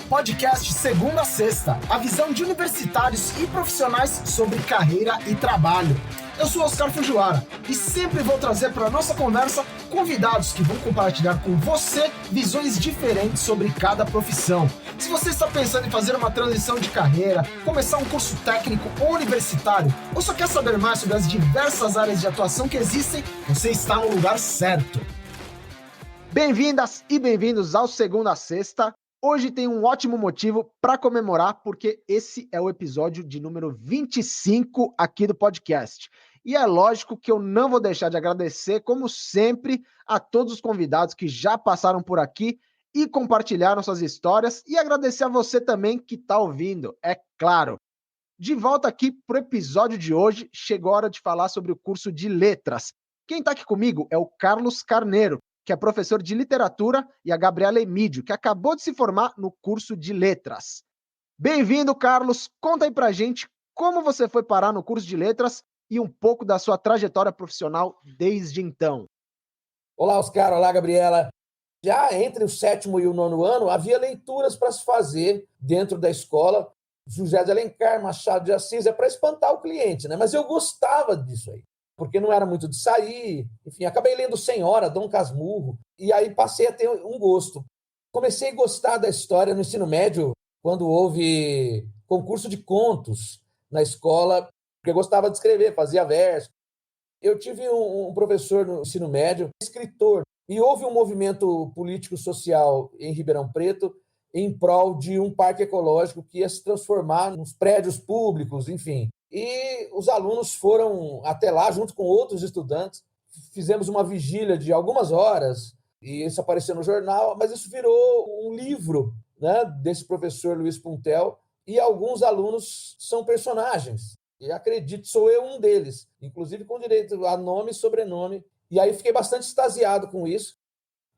podcast Segunda a Sexta, a visão de universitários e profissionais sobre carreira e trabalho. Eu sou Oscar Fujiwara e sempre vou trazer para a nossa conversa convidados que vão compartilhar com você visões diferentes sobre cada profissão. Se você está pensando em fazer uma transição de carreira, começar um curso técnico ou universitário, ou só quer saber mais sobre as diversas áreas de atuação que existem, você está no lugar certo. Bem-vindas e bem-vindos ao Segunda a Sexta. Hoje tem um ótimo motivo para comemorar, porque esse é o episódio de número 25 aqui do podcast. E é lógico que eu não vou deixar de agradecer, como sempre, a todos os convidados que já passaram por aqui e compartilharam suas histórias, e agradecer a você também que está ouvindo, é claro. De volta aqui para o episódio de hoje, chegou a hora de falar sobre o curso de Letras. Quem está aqui comigo é o Carlos Carneiro, que é professor de literatura, e a Gabriela Emídio, que acabou de se formar no curso de letras. Bem-vindo, Carlos. Conta aí pra gente como você foi parar no curso de letras e um pouco da sua trajetória profissional desde então. Olá, Oscar. Olá, Gabriela. Já entre o 7º e o 9º ano, havia leituras para se fazer dentro da escola. José de Alencar, Machado de Assis, é para espantar o cliente, né? Mas eu gostava disso aí, porque não era muito de sair. Enfim, acabei lendo Senhora, Dom Casmurro, e aí passei a ter um gosto. Comecei a gostar da história no ensino médio, quando houve concurso de contos na escola, porque eu gostava de escrever, fazia verso. Eu tive um professor no ensino médio, escritor, e houve um movimento político-social em Ribeirão Preto em prol de um parque ecológico que ia se transformar nos prédios públicos, enfim. E os alunos foram até lá, junto com outros estudantes. Fizemos uma vigília de algumas horas, e isso apareceu no jornal, mas isso virou um livro, né, desse professor Luiz Puntel, e alguns alunos são personagens. E acredito, sou eu um deles, inclusive com direito a nome e sobrenome. E aí fiquei bastante extasiado com isso.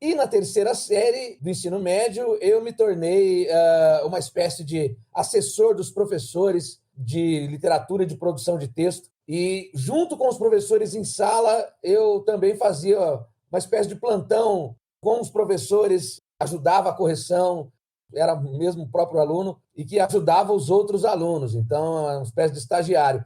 E na 3ª série do ensino médio, eu me tornei uma espécie de assessor dos professores de literatura e de produção de texto. E junto com os professores em sala, eu também fazia uma espécie de plantão com os professores, ajudava a correção, era mesmo o próprio aluno, e que ajudava os outros alunos. Então, uma espécie de estagiário.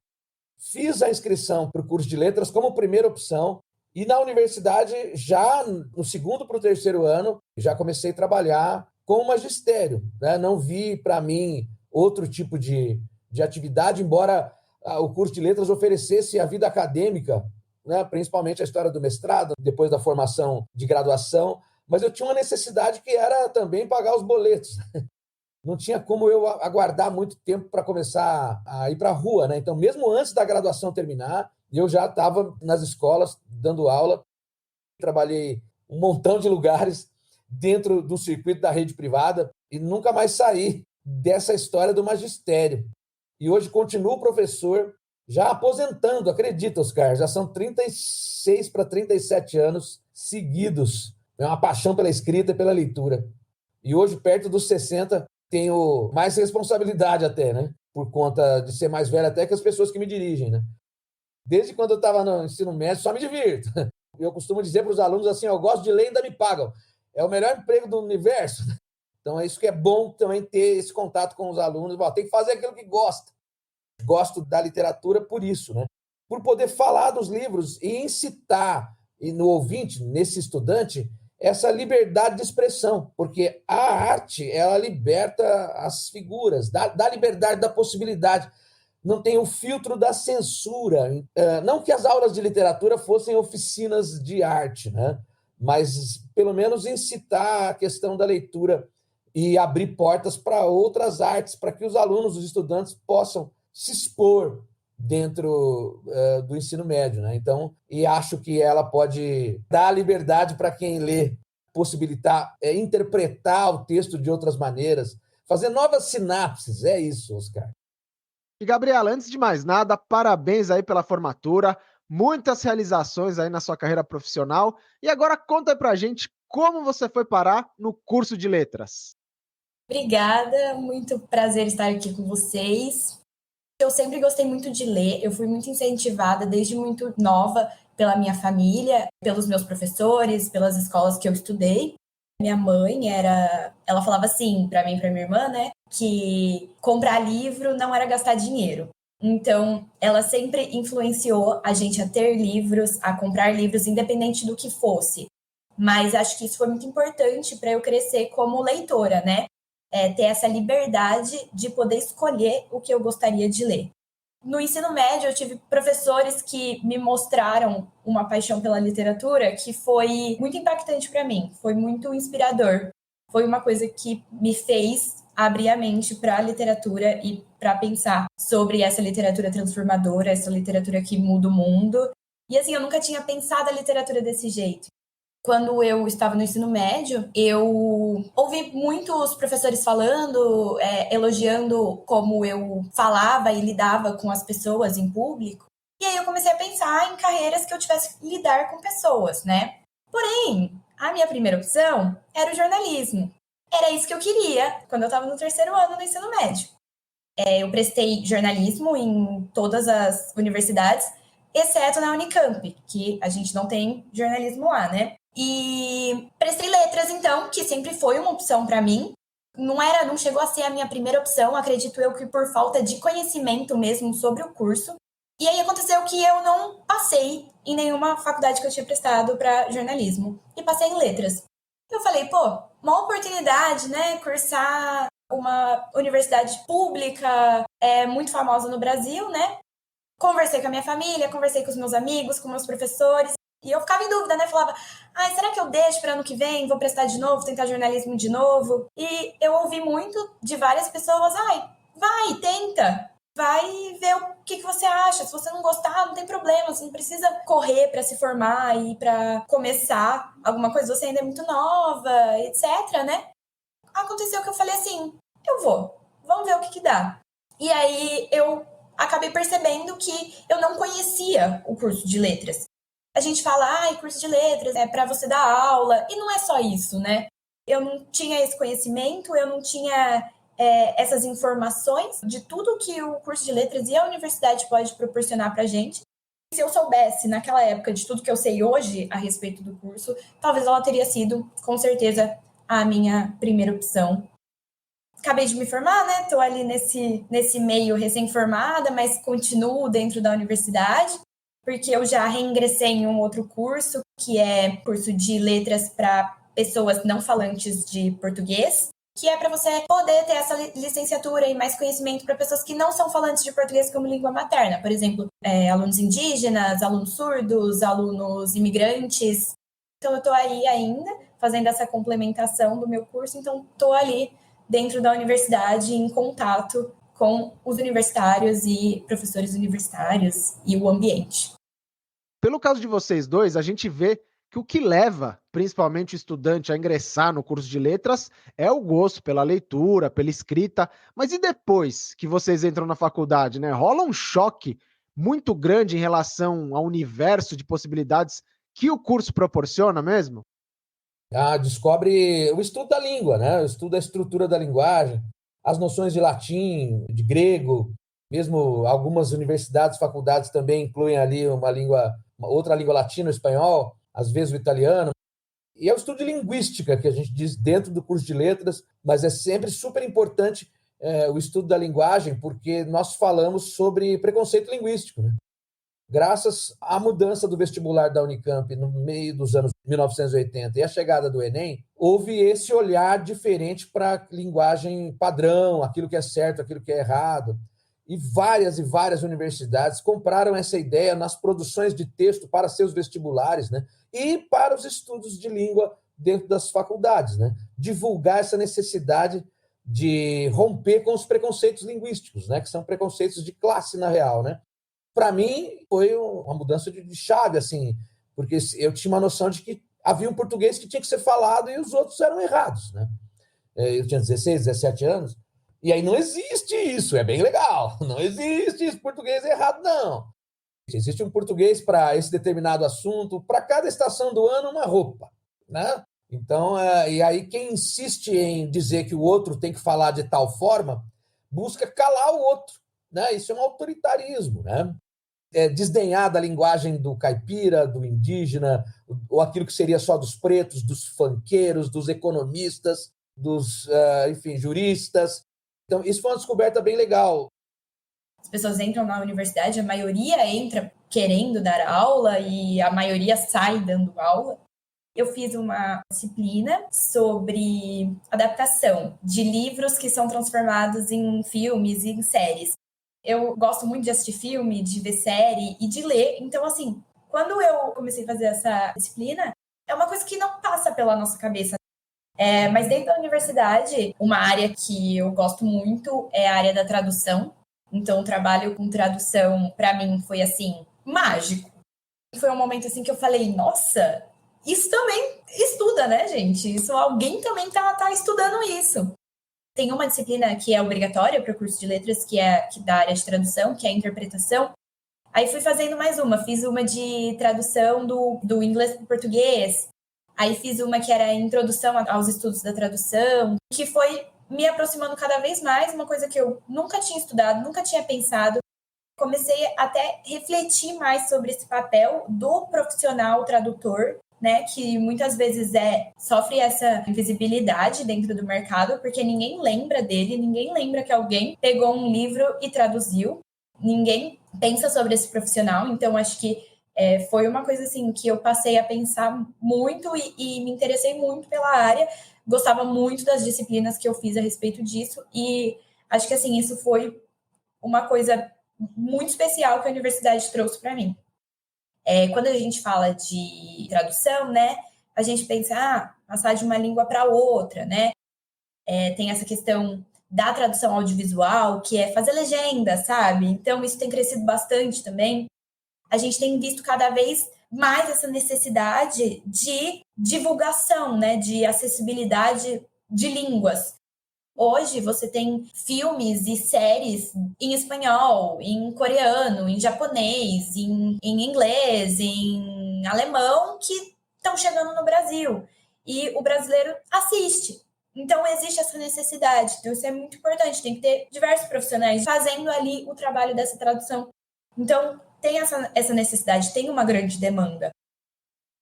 Fiz a inscrição para o curso de letras como primeira opção, e na universidade, já no 2º para o 3º ano, já comecei a trabalhar com o magistério, né? Não vi para mim outro tipo de atividade, embora o curso de letras oferecesse a vida acadêmica, né? Principalmente a história do mestrado, depois da formação de graduação, mas eu tinha uma necessidade que era também pagar os boletos. Não tinha como eu aguardar muito tempo para começar a ir para a rua, né? Então, mesmo antes da graduação terminar, eu já estava nas escolas dando aula. Trabalhei um montão de lugares dentro do circuito da rede privada e nunca mais saí dessa história do magistério. E hoje continuo professor, já aposentando, acredita, Oscar, já são 36 para 37 anos seguidos. É uma paixão pela escrita e pela leitura. E hoje, perto dos 60, tenho mais responsabilidade até, né? Por conta de ser mais velho até que as pessoas que me dirigem, né? Desde quando eu estava no ensino médio, só me divirto. Eu costumo dizer para os alunos assim, eu gosto de ler e ainda me pagam. É o melhor emprego do universo. Então é isso que é bom também ter esse contato com os alunos. Tem que fazer aquilo que gosta. Gosto da literatura por isso, né? Por poder falar dos livros e incitar no ouvinte, nesse estudante, essa liberdade de expressão, porque a arte, ela liberta as figuras, dá liberdade da possibilidade, não tem o filtro da censura. Não que as aulas de literatura fossem oficinas de arte, né? Mas pelo menos incitar a questão da leitura e abrir portas para outras artes, para que os alunos, os estudantes, possam se expor dentro do ensino médio, né? Então, e acho que ela pode dar liberdade para quem lê, possibilitar interpretar o texto de outras maneiras, fazer novas sinapses. É isso, Oscar. E, Gabriela, antes de mais nada, parabéns aí pela formatura, muitas realizações aí na sua carreira profissional. E agora conta aí pra gente como você foi parar no curso de letras. Obrigada, muito prazer estar aqui com vocês. Eu sempre gostei muito de ler, eu fui muito incentivada desde muito nova pela minha família, pelos meus professores, pelas escolas que eu estudei. Minha mãe ela falava assim para mim e para minha irmã, né, que comprar livro não era gastar dinheiro. Então, ela sempre influenciou a gente a ter livros, a comprar livros, independente do que fosse. Mas acho que isso foi muito importante para eu crescer como leitora, né? Ter essa liberdade de poder escolher o que eu gostaria de ler. No ensino médio, eu tive professores que me mostraram uma paixão pela literatura que foi muito impactante para mim, foi muito inspirador. Foi uma coisa que me fez abrir a mente para a literatura e para pensar sobre essa literatura transformadora, essa literatura que muda o mundo. E assim, eu nunca tinha pensado a literatura desse jeito. Quando eu estava no ensino médio, eu ouvi muitos professores falando, elogiando como eu falava e lidava com as pessoas em público. E aí eu comecei a pensar em carreiras que eu tivesse que lidar com pessoas, né? Porém, a minha primeira opção era o jornalismo. Era isso que eu queria quando eu estava no 3º ano do ensino médio. Eu prestei jornalismo em todas as universidades, exceto na Unicamp, que a gente não tem jornalismo lá, né? E prestei letras, então, que sempre foi uma opção para mim. Não chegou a ser a minha primeira opção, acredito eu que por falta de conhecimento mesmo sobre o curso. E aí aconteceu que eu não passei em nenhuma faculdade que eu tinha prestado para jornalismo, e passei em letras. Eu falei, pô, uma oportunidade, né, cursar uma universidade pública muito famosa no Brasil, né? Conversei com a minha família, conversei com os meus amigos, com meus professores, e eu ficava em dúvida, né? Falava, será que eu deixo para ano que vem? Vou prestar de novo, tentar jornalismo de novo? E eu ouvi muito de várias pessoas, vai, tenta. Vai ver o que você acha. Se você não gostar, não tem problema. Você não precisa correr para se formar e para começar alguma coisa. Você ainda é muito nova, etc, né? Aconteceu que eu falei assim, eu vou. Vamos ver o que dá. E aí eu acabei percebendo que eu não conhecia o curso de letras. A gente fala, curso de letras é para você dar aula. E não é só isso, né? Eu não tinha esse conhecimento, eu não tinha essas informações de tudo que o curso de letras e a universidade pode proporcionar para a gente. Se eu soubesse, naquela época, de tudo que eu sei hoje a respeito do curso, talvez ela teria sido, com certeza, a minha primeira opção. Acabei de me formar, né? Estou ali nesse meio recém-formada, mas continuo dentro da universidade, porque eu já reingressei em um outro curso, que é curso de letras para pessoas não falantes de português, que é para você poder ter essa licenciatura e mais conhecimento para pessoas que não são falantes de português como língua materna. Por exemplo, alunos indígenas, alunos surdos, alunos imigrantes. Então, eu estou aí ainda fazendo essa complementação do meu curso, então estou ali dentro da universidade em contato com os universitários e professores universitários e o ambiente. Pelo caso de vocês dois, a gente vê que o que leva, principalmente o estudante, a ingressar no curso de letras é o gosto pela leitura, pela escrita. Mas e depois que vocês entram na faculdade, né? Rola um choque muito grande em relação ao universo de possibilidades que o curso proporciona mesmo? Descobre o estudo da língua, né? O estudo da estrutura da linguagem, as noções de latim, de grego, mesmo algumas universidades, faculdades também incluem ali uma outra língua latina, o espanhol, às vezes o italiano. E é o estudo de linguística que a gente diz dentro do curso de letras, mas é sempre super importante o estudo da linguagem, porque nós falamos sobre preconceito linguístico, né? Graças à mudança do vestibular da Unicamp no meio dos anos 1980 e a chegada do Enem, houve esse olhar diferente para a linguagem padrão, aquilo que é certo, aquilo que é errado. E várias universidades compraram essa ideia nas produções de texto para seus vestibulares, né? E para os estudos de língua dentro das faculdades, né? Divulgar essa necessidade de romper com os preconceitos linguísticos, né? Que são preconceitos de classe, na real, né? Para mim, foi uma mudança de chave, assim, porque eu tinha uma noção de que havia um português que tinha que ser falado e os outros eram errados, né? Eu tinha 16, 17 anos, e aí não existe isso, é bem legal, não existe isso, português errado, não. Existe um português para esse determinado assunto, para cada estação do ano, uma roupa, né? Então, e aí quem insiste em dizer que o outro tem que falar de tal forma, busca calar o outro, né? Isso é um autoritarismo, né? desdenhar da linguagem do caipira, do indígena, ou aquilo que seria só dos pretos, dos funkeiros, dos economistas, dos, enfim, juristas. Então, isso foi uma descoberta bem legal. As pessoas entram na universidade, a maioria entra querendo dar aula e a maioria sai dando aula. Eu fiz uma disciplina sobre adaptação de livros que são transformados em filmes e em séries. Eu gosto muito de assistir filme, de ver série e de ler. Então, assim, quando eu comecei a fazer essa disciplina, é uma coisa que não passa pela nossa cabeça. Mas dentro da universidade, uma área que eu gosto muito é a área da tradução. Então, o trabalho com tradução, para mim, foi, assim, mágico. Foi um momento, assim, que eu falei, nossa, isso também estuda, né, gente? Isso, alguém também tá estudando isso. Tem uma disciplina que é obrigatória para o curso de letras, que é da área de tradução, que é a interpretação. Aí fui fazendo mais uma. Fiz uma de tradução do inglês para o português. Aí fiz uma que era a introdução aos estudos da tradução, que foi me aproximando cada vez mais, uma coisa que eu nunca tinha estudado, nunca tinha pensado. Comecei até a refletir mais sobre esse papel do profissional tradutor, né, que muitas vezes sofre essa invisibilidade dentro do mercado, porque ninguém lembra dele, ninguém lembra que alguém pegou um livro e traduziu, ninguém pensa sobre esse profissional. Então acho que foi uma coisa assim que eu passei a pensar muito e me interessei muito pela área, gostava muito das disciplinas que eu fiz a respeito disso, e acho que assim, isso foi uma coisa muito especial que a universidade trouxe para mim. Quando a gente fala de tradução, né, a gente pensa, passar de uma língua para outra, né? Tem essa questão da tradução audiovisual, que é fazer legenda, sabe? Então, isso tem crescido bastante também. A gente tem visto cada vez mais essa necessidade de divulgação, né, de acessibilidade de línguas. Hoje você tem filmes e séries em espanhol, em coreano, em japonês, em inglês, em alemão, que estão chegando no Brasil. E o brasileiro assiste. Então, existe essa necessidade. Então, isso é muito importante. Tem que ter diversos profissionais fazendo ali o trabalho dessa tradução. Então, tem essa necessidade, tem uma grande demanda.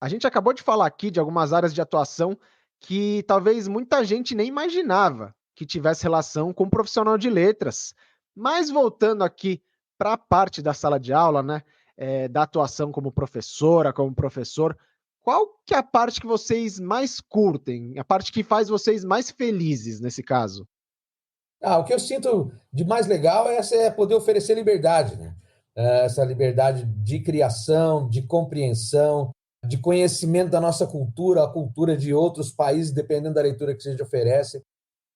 A gente acabou de falar aqui de algumas áreas de atuação que talvez muita gente nem imaginava que tivesse relação com um profissional de letras. Mas voltando aqui para a parte da sala de aula, né, da atuação como professora, como professor, qual que é a parte que vocês mais curtem, a parte que faz vocês mais felizes nesse caso? O que eu sinto de mais legal é poder oferecer liberdade, né? Essa liberdade de criação, de compreensão, de conhecimento da nossa cultura, a cultura de outros países, dependendo da leitura que a gente oferece.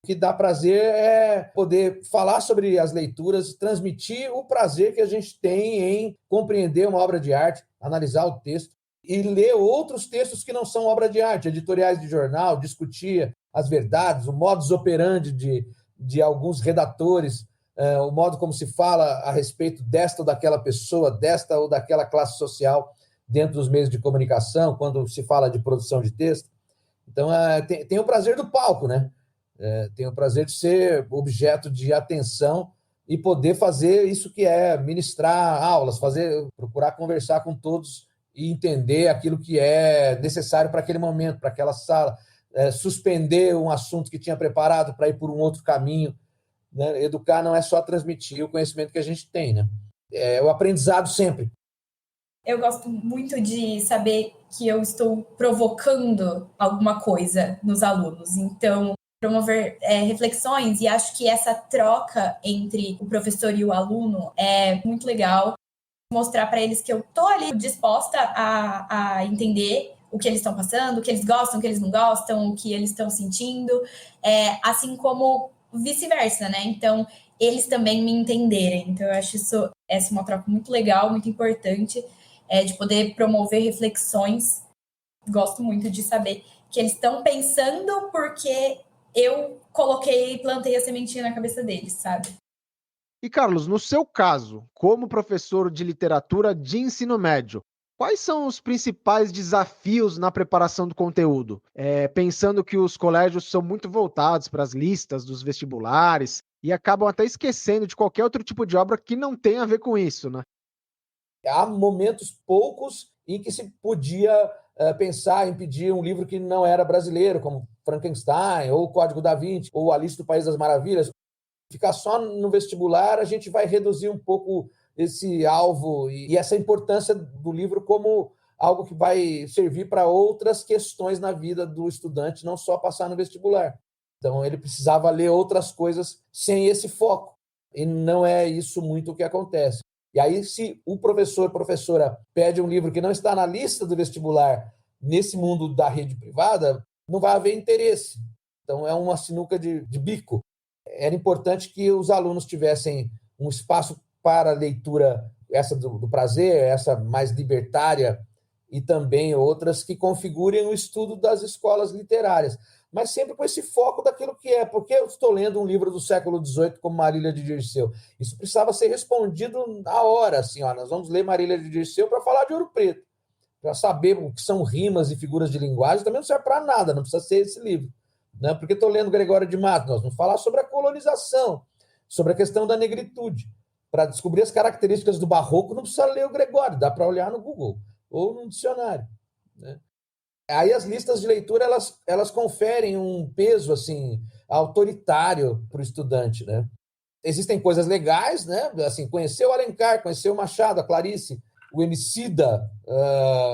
O que dá prazer é poder falar sobre as leituras, transmitir o prazer que a gente tem em compreender uma obra de arte, analisar o texto e ler outros textos que não são obra de arte, editoriais de jornal, discutir as verdades, o modus operandi de alguns redatores, o modo como se fala a respeito desta ou daquela pessoa, desta ou daquela classe social dentro dos meios de comunicação, quando se fala de produção de texto. Então, tem o prazer do palco, né? Tem o prazer de ser objeto de atenção e poder fazer isso que é ministrar aulas, procurar conversar com todos e entender aquilo que é necessário para aquele momento, para aquela sala, suspender um assunto que tinha preparado para ir por um outro caminho, né? Educar não é só transmitir o conhecimento que a gente tem, né? É o aprendizado sempre. Eu gosto muito de saber que eu estou provocando alguma coisa nos alunos. Então, promover reflexões, e acho que essa troca entre o professor e o aluno é muito legal. Mostrar para eles que eu estou ali disposta a entender o que eles estão passando, o que eles gostam, o que eles não gostam, o que eles estão sentindo, assim como vice-versa, né? Então, eles também me entenderem. Então, eu acho essa uma troca muito legal, muito importante, de poder promover reflexões. Gosto muito de saber que eles estão pensando porque eu coloquei e plantei a sementinha na cabeça deles, sabe? E Carlos, no seu caso, como professor de literatura de ensino médio, quais são os principais desafios na preparação do conteúdo? Pensando que os colégios são muito voltados para as listas dos vestibulares e acabam até esquecendo de qualquer outro tipo de obra que não tem a ver com isso, né? Há momentos poucos em que se podia pensar em pedir um livro que não era brasileiro, como Frankenstein, ou o Código da Vinci, ou Alice do País das Maravilhas. Ficar só no vestibular, a gente vai reduzir um pouco esse alvo e essa importância do livro como algo que vai servir para outras questões na vida do estudante, não só passar no vestibular. Então, ele precisava ler outras coisas sem esse foco. E não é isso muito o que acontece. E aí, se o professor, professora, pede um livro que não está na lista do vestibular nesse mundo da rede privada, não vai haver interesse. Então, é uma sinuca de bico. Era importante que os alunos tivessem um espaço para leitura, essa do prazer, essa mais libertária, e também outras que configurem o estudo das escolas literárias, mas sempre com esse foco daquilo que é. Porque eu estou lendo um livro do século XVIII como Marília de Dirceu? Isso precisava ser respondido na hora, assim, nós vamos ler Marília de Dirceu para falar de Ouro Preto, para saber o que são rimas e figuras de linguagem, também não serve para nada, não precisa ser esse livro. Né? Porque estou lendo Gregório de Matos, nós vamos falar sobre a colonização, sobre a questão da negritude. Para descobrir as características do barroco, não precisa ler o Gregório, dá para olhar no Google ou num dicionário. Né? Aí as listas de leitura, elas conferem um peso assim, autoritário para o estudante. Né? Existem coisas legais, né? Assim, conhecer o Alencar, conhecer o Machado, a Clarice, o Emicida,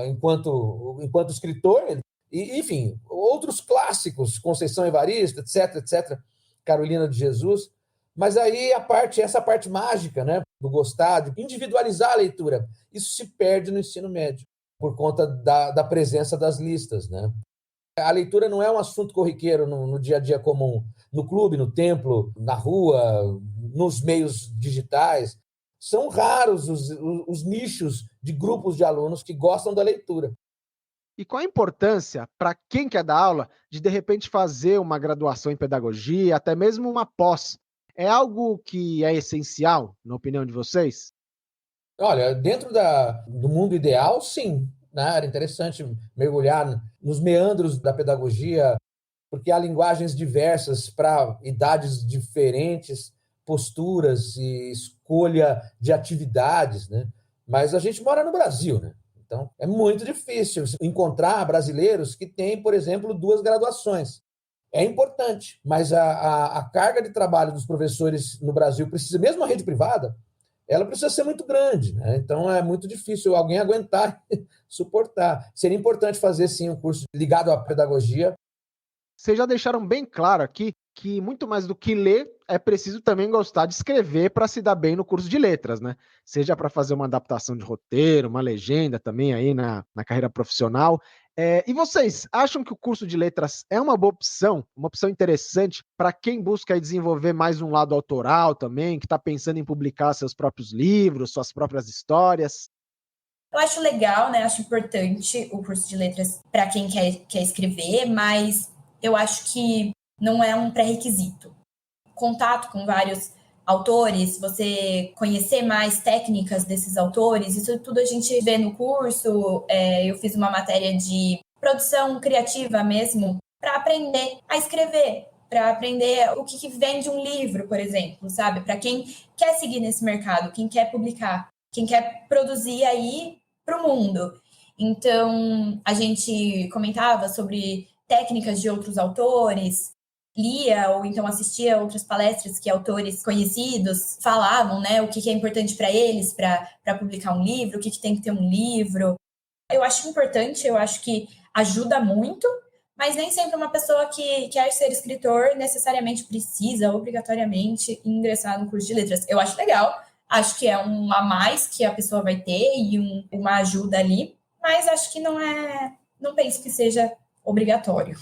enquanto escritor, e, enfim, outros clássicos, Conceição Evaristo, etc., Carolina de Jesus. Mas aí essa parte mágica, né, do gostar, de individualizar a leitura, isso se perde no ensino médio, por conta da presença das listas. Né? A leitura não é um assunto corriqueiro no dia a dia comum, no clube, no templo, na rua, nos meios digitais. São raros os nichos de grupos de alunos que gostam da leitura. E qual a importância, para quem quer dar aula, de repente fazer uma graduação em pedagogia, até mesmo uma pós? É algo que é essencial, na opinião de vocês? Olha, dentro do mundo ideal, sim. Né? Era interessante mergulhar nos meandros da pedagogia, porque há linguagens diversas para idades diferentes, posturas e escolha de atividades. Né? Mas a gente mora no Brasil, né? Então, é muito difícil encontrar brasileiros que têm, por exemplo, 2 graduações. É importante, mas a carga de trabalho dos professores no Brasil precisa, mesmo a rede privada, ela precisa ser muito grande. Né? Então, é muito difícil alguém aguentar, suportar. Seria importante fazer, sim, um curso ligado à pedagogia. Vocês já deixaram bem claro aqui que muito mais do que ler, é preciso também gostar de escrever para se dar bem no curso de letras, né? Seja para fazer uma adaptação de roteiro, uma legenda também aí na carreira profissional. E vocês acham que o curso de letras é uma boa opção, uma opção interessante para quem busca desenvolver mais um lado autoral também, que está pensando em publicar seus próprios livros, suas próprias histórias? Eu acho legal, né? Acho importante o curso de letras para quem quer escrever, mas eu acho que não é um pré-requisito. Contato com vários autores, você conhecer mais técnicas desses autores, isso tudo a gente vê no curso. Eu fiz uma matéria de produção criativa mesmo, para aprender a escrever, para aprender o que vem de um livro, por exemplo, sabe? Para quem quer seguir nesse mercado, quem quer publicar, quem quer produzir aí para o mundo. Então, a gente comentava sobre técnicas de outros autores, lia ou então assistia outras palestras que autores conhecidos falavam, né, o que é importante para eles para publicar um livro, o que tem que ter um livro. Eu acho importante, eu acho que ajuda muito, mas nem sempre uma pessoa que quer ser escritor necessariamente precisa, obrigatoriamente, ingressar no curso de letras. Eu acho legal, acho que é um a mais que a pessoa vai ter e uma ajuda ali, mas acho que não penso que seja obrigatório.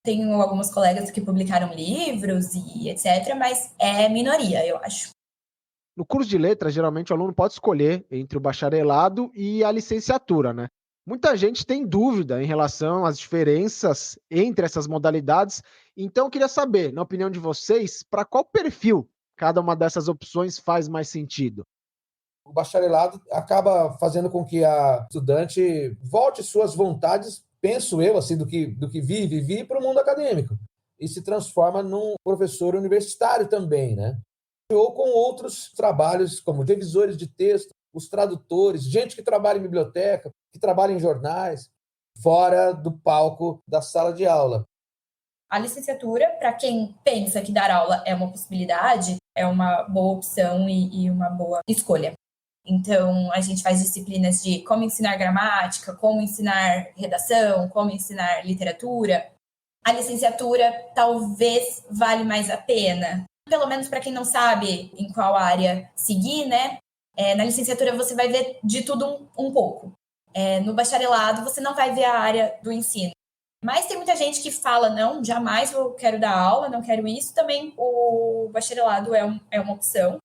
Tenho alguns colegas que publicaram livros e etc., mas é minoria, eu acho. No curso de letras, geralmente o aluno pode escolher entre o bacharelado e a licenciatura, né? Muita gente tem dúvida em relação às diferenças entre essas modalidades, então eu queria saber, na opinião de vocês, para qual perfil cada uma dessas opções faz mais sentido? O bacharelado acaba fazendo com que a estudante volte suas vontades, penso eu, assim, do que vive para o mundo acadêmico, e se transforma num professor universitário também, né? Ou com outros trabalhos, como revisores de texto, os tradutores, gente que trabalha em biblioteca, que trabalha em jornais, fora do palco da sala de aula. A licenciatura, para quem pensa que dar aula é uma possibilidade, é uma boa opção e uma boa escolha. Então, a gente faz disciplinas de como ensinar gramática, como ensinar redação, como ensinar literatura. A licenciatura talvez vale mais a pena. Pelo menos para quem não sabe em qual área seguir, né? Na licenciatura você vai ver de tudo um pouco. No bacharelado você não vai ver a área do ensino. Mas tem muita gente que fala, não, jamais eu quero dar aula, não quero isso. Também o bacharelado é uma opção.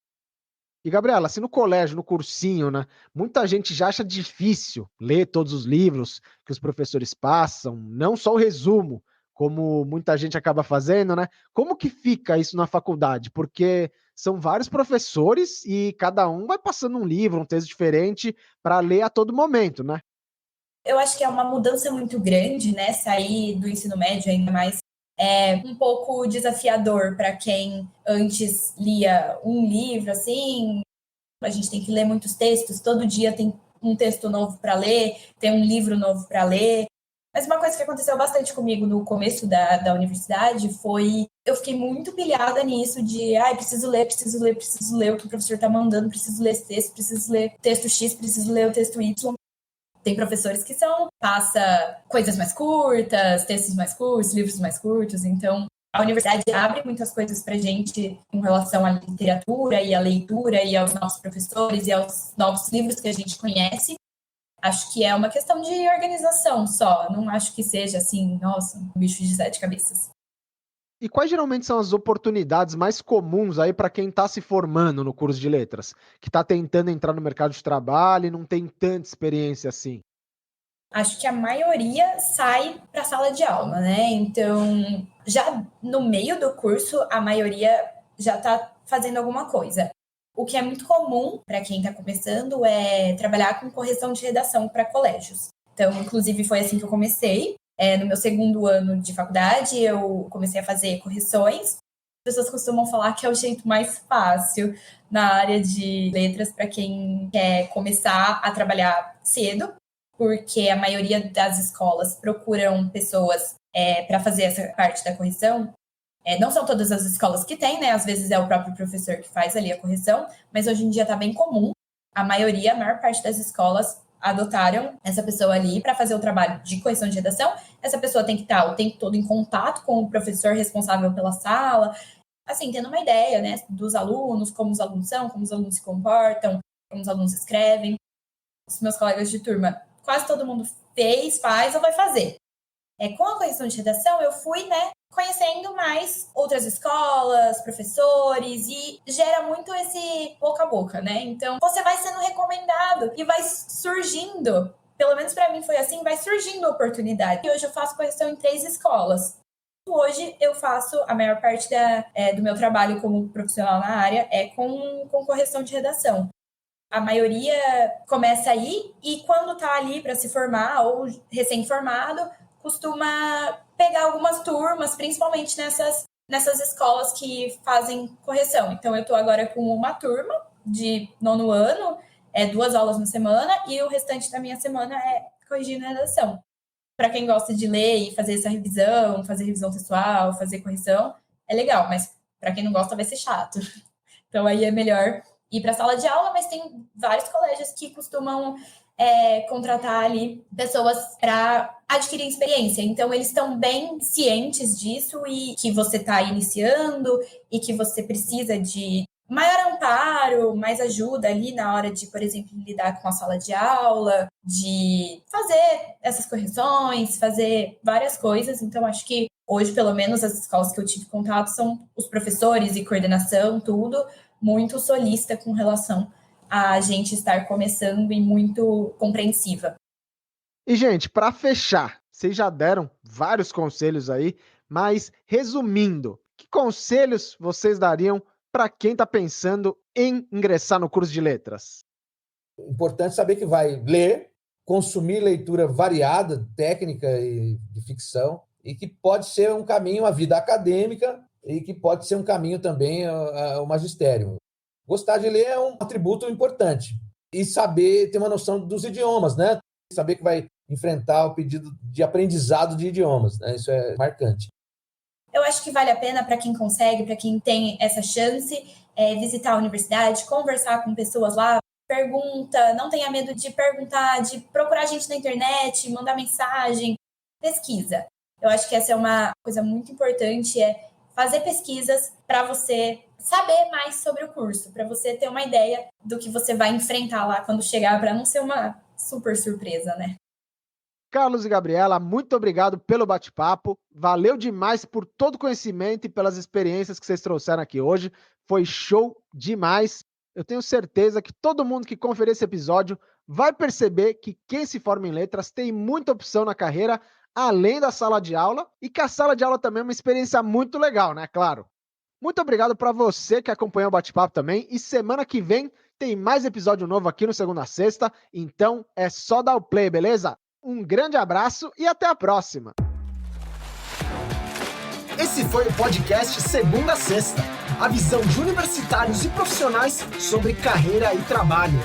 E, Gabriela, se no colégio, no cursinho, né, muita gente já acha difícil ler todos os livros que os professores passam, não só o resumo, como muita gente acaba fazendo, né? Como que fica isso na faculdade? Porque são vários professores e cada um vai passando um livro, um texto diferente para ler a todo momento, né? Eu acho que é uma mudança muito grande, né? Sair do ensino médio ainda mais é um pouco desafiador para quem antes lia um livro, assim. A gente tem que ler muitos textos, todo dia tem um texto novo para ler, tem um livro novo para ler. Mas uma coisa que aconteceu bastante comigo no começo da universidade foi... Eu fiquei muito pilhada nisso de... preciso ler o que o professor está mandando, preciso ler esse texto, preciso ler o texto X, preciso ler o texto Y. Tem professores que passa coisas mais curtas, textos mais curtos, livros mais curtos. Então, a universidade abre muitas coisas para a gente em relação à literatura e à leitura e aos novos professores e aos novos livros que a gente conhece. Acho que é uma questão de organização só. Não acho que seja assim, nossa, um bicho de 7 cabeças. E quais geralmente são as oportunidades mais comuns aí para quem está se formando no curso de letras, que está tentando entrar no mercado de trabalho e não tem tanta experiência assim? Acho que a maioria sai para a sala de aula, né? Então, já no meio do curso, a maioria já está fazendo alguma coisa. O que é muito comum para quem está começando é trabalhar com correção de redação para colégios. Então, inclusive, foi assim que eu comecei. No meu segundo ano de faculdade, eu comecei a fazer correções. As pessoas costumam falar que é o jeito mais fácil na área de letras para quem quer começar a trabalhar cedo, porque a maioria das escolas procuram pessoas para fazer essa parte da correção. Não são todas as escolas que têm, né? Às vezes é o próprio professor que faz ali a correção, mas hoje em dia está bem comum. A maior parte das escolas adotaram essa pessoa ali para fazer o trabalho de correção de redação. Essa pessoa tem que estar o tempo todo em contato com o professor responsável pela sala, assim, tendo uma ideia, né, dos alunos, como os alunos são, como os alunos se comportam, como os alunos escrevem. Os meus colegas de turma, quase todo mundo faz ou vai fazer. Com a correção de redação, eu fui, né, conhecendo mais outras escolas, professores, e gera muito esse boca a boca, né? Então, você vai sendo recomendado e vai surgindo, pelo menos para mim foi assim, vai surgindo oportunidade. E hoje eu faço correção em 3 escolas. Hoje eu faço a maior parte do meu trabalho como profissional na área com correção de redação. A maioria começa aí e quando está ali para se formar ou recém-formado, costuma pegar algumas turmas, principalmente nessas escolas que fazem correção. Então, eu estou agora com uma turma de 9º ano, 2 aulas na semana, e o restante da minha semana é corrigindo a redação. Para quem gosta de ler e fazer essa revisão, fazer revisão textual, fazer correção, é legal, mas para quem não gosta vai ser chato. Então, aí é melhor ir para a sala de aula, mas tem vários colégios que costumam contratar ali pessoas para adquirir experiência. Então, eles estão bem cientes disso e que você está iniciando e que você precisa de maior amparo, mais ajuda ali na hora de, por exemplo, lidar com a sala de aula, de fazer essas correções, fazer várias coisas. Então, acho que hoje, pelo menos, as escolas que eu tive contato são os professores e coordenação, tudo, muito solista com relação a gente estar começando e muito compreensiva. E, gente, para fechar, vocês já deram vários conselhos aí, mas resumindo, que conselhos vocês dariam para quem está pensando em ingressar no curso de letras? Importante saber que vai ler, consumir leitura variada, técnica e de ficção, e que pode ser um caminho à vida acadêmica e que pode ser um caminho também ao magistério. Gostar de ler é um atributo importante, e saber ter uma noção dos idiomas, né? Saber que vai enfrentar o pedido de aprendizado de idiomas, né? Isso é marcante. Eu acho que vale a pena para quem consegue, para quem tem essa chance, visitar a universidade, conversar com pessoas lá, pergunta, não tenha medo de perguntar, de procurar gente na internet, mandar mensagem, pesquisa. Eu acho que essa é uma coisa muito importante, é fazer pesquisas para você saber mais sobre o curso, para você ter uma ideia do que você vai enfrentar lá quando chegar, para não ser uma super surpresa, né? Carlos e Gabriela, muito obrigado pelo bate-papo. Valeu demais por todo o conhecimento e pelas experiências que vocês trouxeram aqui hoje. Foi show demais. Eu tenho certeza que todo mundo que conferir esse episódio vai perceber que quem se forma em letras tem muita opção na carreira, além da sala de aula, e que a sala de aula também é uma experiência muito legal, né? Claro. Muito obrigado para você que acompanhou o bate-papo também. E semana que vem tem mais episódio novo aqui no Segunda a Sexta. Então é só dar o play, beleza? Um grande abraço e até a próxima. Esse foi o podcast Segunda a Sexta, a visão de universitários e profissionais sobre carreira e trabalho.